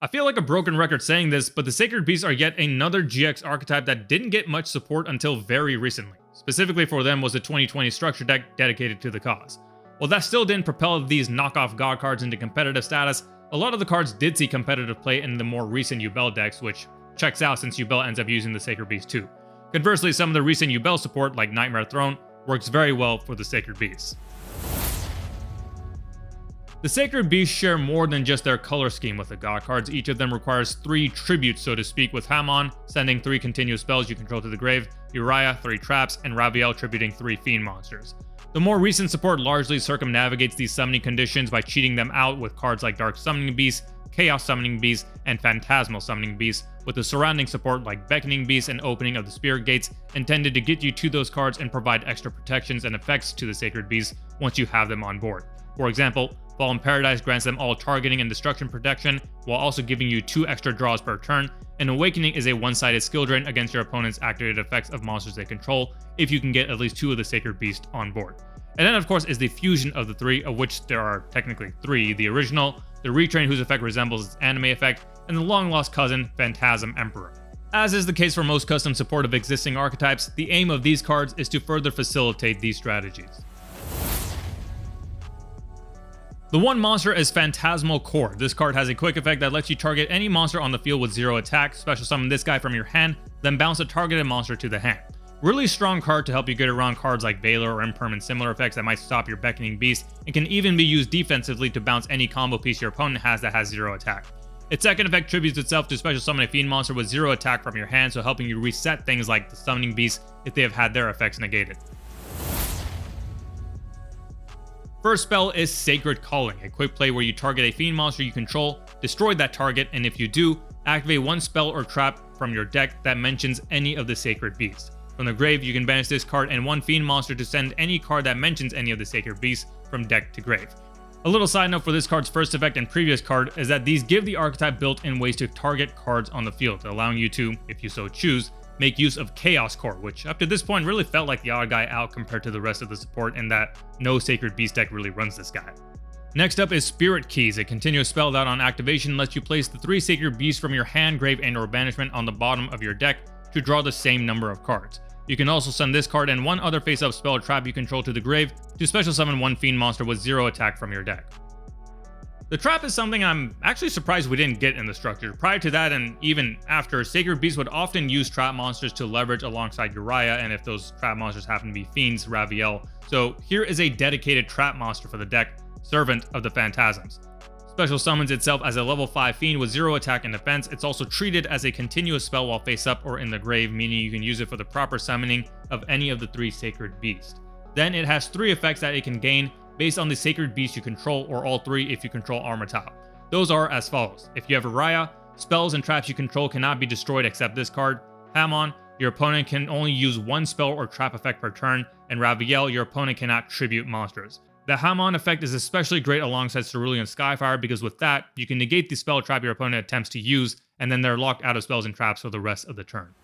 I feel like a broken record saying this, but the Sacred Beasts are yet another GX archetype that didn't get much support until very recently. Specifically for them was the 2020 structure deck dedicated to the cause. While that still didn't propel these knockoff god cards into competitive status, a lot of the cards did see competitive play in the more recent Yubel decks, which checks out since Yubel ends up using the Sacred Beast too. Conversely, some of the recent Yubel support, like Nightmare Throne, works very well for the Sacred Beasts. The Sacred Beasts share more than just their color scheme with the god cards. Each of them requires 3 tributes, so to speak, with Hamon sending 3 continuous spells you control to the grave, Uriah 3 traps, and Raviel tributing 3 fiend monsters. The more recent support largely circumnavigates these summoning conditions by cheating them out with cards like Dark Summoning Beast, Chaos Summoning Beast, and Phantasmal Summoning Beast, with the surrounding support like Beckoning Beast and Opening of the Spirit Gates intended to get you to those cards and provide extra protections and effects to the Sacred Beasts once you have them on board. For example, Fallen Paradise grants them all targeting and destruction protection, while also giving you 2 extra draws per turn, and Awakening is a one-sided skill drain against your opponent's activated effects of monsters they control, if you can get at least 2 of the Sacred Beasts on board. And then of course is the fusion of the 3, of which there are technically 3, the original, the retrain whose effect resembles its anime effect, and the long-lost cousin, Phantasm Emperor. As is the case for most custom support of existing archetypes, the aim of these cards is to further facilitate these strategies. The one monster is Phantasmal Core. This card has a quick effect that lets you target any monster on the field with 0 attack, special summon this guy from your hand, then bounce a targeted monster to the hand. Really strong card to help you get around cards like Valor or Imperm and similar effects that might stop your Beckoning Beast, and can even be used defensively to bounce any combo piece your opponent has that has 0 attack. Its second effect tributes itself to special summon a fiend monster with 0 attack from your hand, so helping you reset things like the Summoning Beast if they have had their effects negated. First spell is Sacred Calling, a quick play where you target a fiend monster you control, destroy that target, and if you do, activate 1 spell or trap from your deck that mentions any of the Sacred Beasts. From the grave, you can banish this card and 1 fiend monster to send any card that mentions any of the Sacred Beasts from deck to grave. A little side note for this card's first effect and previous card is that these give the archetype built-in ways to target cards on the field, allowing you to, if you so choose, make use of Chaos Core, which up to this point really felt like the odd guy out compared to the rest of the support in that no Sacred Beast deck really runs this guy. Next up is Spirit Keys, a continuous spell that on activation lets you place the 3 Sacred Beasts from your hand, grave, and or banishment on the bottom of your deck to draw the same number of cards. You can also send this card and 1 other face-up spell or trap you control to the grave to special summon 1 fiend monster with 0 attack from your deck. The trap is something I'm actually surprised we didn't get in the structure. Prior to that and even after, Sacred Beasts would often use trap monsters to leverage alongside Uriah, and if those trap monsters happen to be fiends, Raviel. So here is a dedicated trap monster for the deck, Servant of the Phantasms. Special summons itself as a level 5 fiend with 0 attack and defense. It's also treated as a continuous spell while face up or in the grave, meaning you can use it for the proper summoning of any of the 3 Sacred Beasts. Then it has 3 effects that it can gain based on the Sacred Beast you control, or all 3 if you control Armatau. Those are as follows. If you have Uriah, spells and traps you control cannot be destroyed except this card. Hamon, your opponent can only use 1 spell or trap effect per turn, and Raviel, your opponent cannot tribute monsters. The Hamon effect is especially great alongside Cerulean Skyfire because with that, you can negate the spell trap your opponent attempts to use, and then they're locked out of spells and traps for the rest of the turn.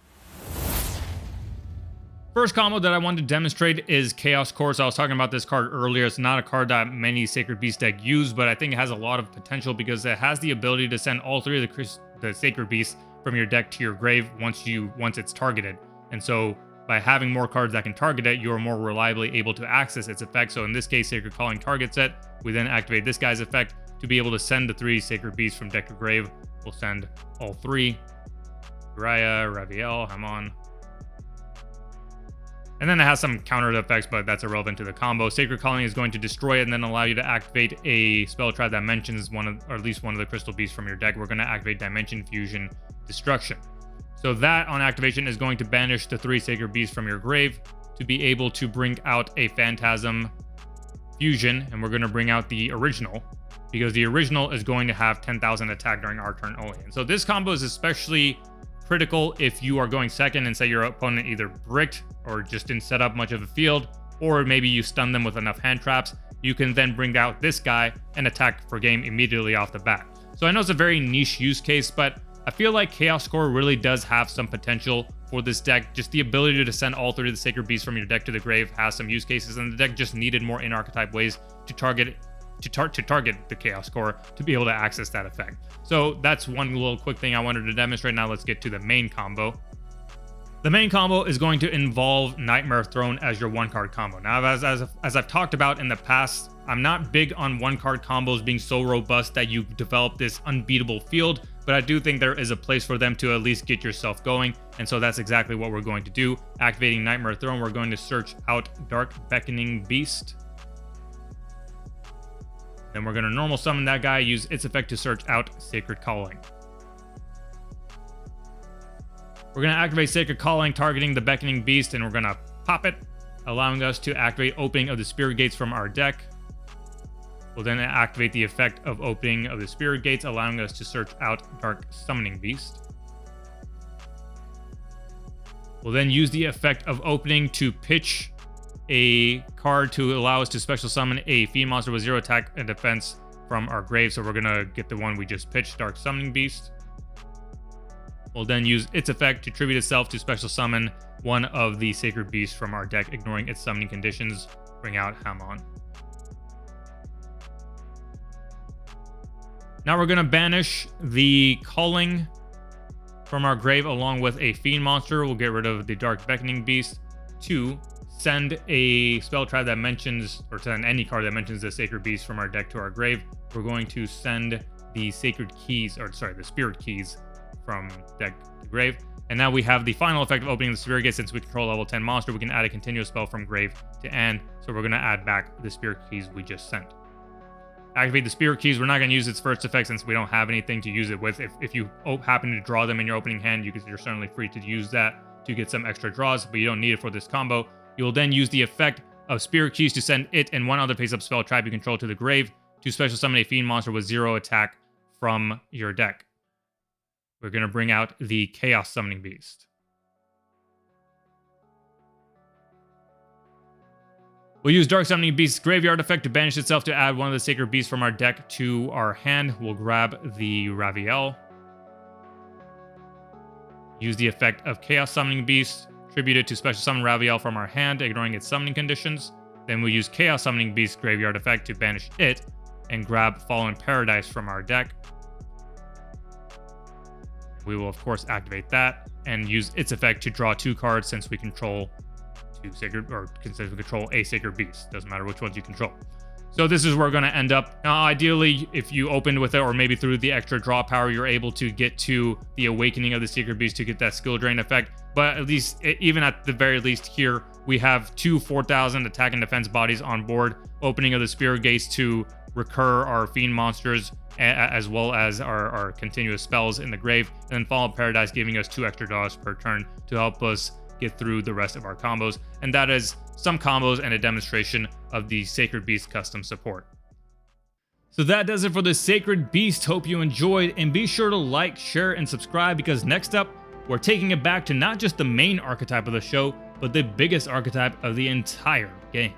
First combo that I wanted to demonstrate is Chaos Core. So I was talking about this card earlier. It's not a card that many Sacred Beast deck use, but I think it has a lot of potential because it has the ability to send all 3 of the Sacred Beasts from your deck to your grave once it's targeted. And so by having more cards that can target it, you are more reliably able to access its effect. So in this case, Sacred Calling targets it. We then activate this guy's effect to be able to send the 3 Sacred Beasts from deck to grave. We'll send all 3. Uriah, Raviel, Hamon. And then it has some counter effects, but that's irrelevant to the combo. Sacred Calling is going to destroy it and then allow you to activate a spell trap that mentions at least one of the crystal beasts from your deck. We're going to activate Dimension Fusion Destruction. So that on activation is going to banish the 3 Sacred Beasts from your grave to be able to bring out a Phantasm Fusion, and we're going to bring out the original because the original is going to have 10,000 attack during our turn only. And so this combo is especially critical if you are going second and say your opponent either bricked or just didn't set up much of a field, or maybe you stun them with enough hand traps. You can then bring out this guy and attack for game immediately off the bat. So I know it's a very niche use case, but I feel like Chaos Core really does have some potential for this deck. Just the ability to send all 3 of the Sacred Beasts from your deck to the grave has some use cases, and the deck just needed more in-archetype ways to target to target the Chaos Core to be able to access that effect. So that's one little quick thing I wanted to demonstrate. Now let's get to the main combo. The main combo is going to involve Nightmare Throne as your one-card combo. Now, as I've talked about in the past, I'm not big on one-card combos being so robust that you develop this unbeatable field, but I do think there is a place for them to at least get yourself going, and so that's exactly what we're going to do. Activating Nightmare Throne, we're going to search out Dark Beckoning Beast. Then we're going to normal summon that guy, use its effect to search out Sacred Calling. We're going to activate Sacred Calling, targeting the Beckoning Beast, and we're going to pop it, allowing us to activate Opening of the Spirit Gates from our deck. We'll then activate the effect of Opening of the Spirit Gates, allowing us to search out Dark Summoning Beast. We'll then use the effect of Opening to pitch a card to allow us to special summon a fiend monster with 0 attack and defense from our grave. So we're going to get the one we just pitched, Dark Summoning Beast. We'll then use its effect to tribute itself to special summon one of the Sacred Beasts from our deck, ignoring its summoning conditions. Bring out Hamon. Now we're going to banish the Calling from our grave along with a Fiend monster. We'll get rid of the Dark Beckoning Beast to send a spell trap that mentions, or send any card that mentions the Sacred Beast from our deck to our grave. We're going to send the Sacred Keys, or sorry, the Spirit Keys from deck to grave. And now we have the final effect of Opening the Spirit Gate. Since we control level 10 monster, we can add a continuous spell from grave to end. So we're going to add back the Spirit Keys we just sent. Activate the Spirit Keys. We're not going to use its first effect since we don't have anything to use it with. If you happen to draw them in your opening hand, you're certainly free to use that to get some extra draws, but you don't need it for this combo. You will then use the effect of Spirit Keys to send it and one other face-up spell trap you control to the grave to special summon a Fiend monster with 0 attack from your deck. We're going to bring out the Chaos Summoning Beast. We'll use Dark Summoning Beast's Graveyard effect to banish itself to add one of the Sacred Beasts from our deck to our hand. We'll grab the Raviel. Use the effect of Chaos Summoning Beast, tribute it to special summon Raviel from our hand, ignoring its summoning conditions. Then we'll use Chaos Summoning Beast's Graveyard effect to banish it and grab Fallen Paradise from our deck. We will, of course, activate that and use its effect to draw 2 cards since we control a Sacred Beast. Doesn't matter which ones you control. So this is where we're going to end up. Now, ideally, if you opened with it, or maybe through the extra draw power, you're able to get to the Awakening of the Sacred Beast to get that skill drain effect. But at least, even at the very least here, we have 2 4,000 attack and defense bodies on board. Opening of the Spirit Gates to recur our Fiend monsters, as well as our continuous spells in the grave. And then Fallen Paradise giving us 2 extra draws per turn to help us get through the rest of our combos. And that is some combos and a demonstration of the Sacred Beast custom support. So that does it for the Sacred Beast. Hope you enjoyed, and be sure to like, share, and subscribe, because next up, we're taking it back to not just the main archetype of the show, but the biggest archetype of the entire game.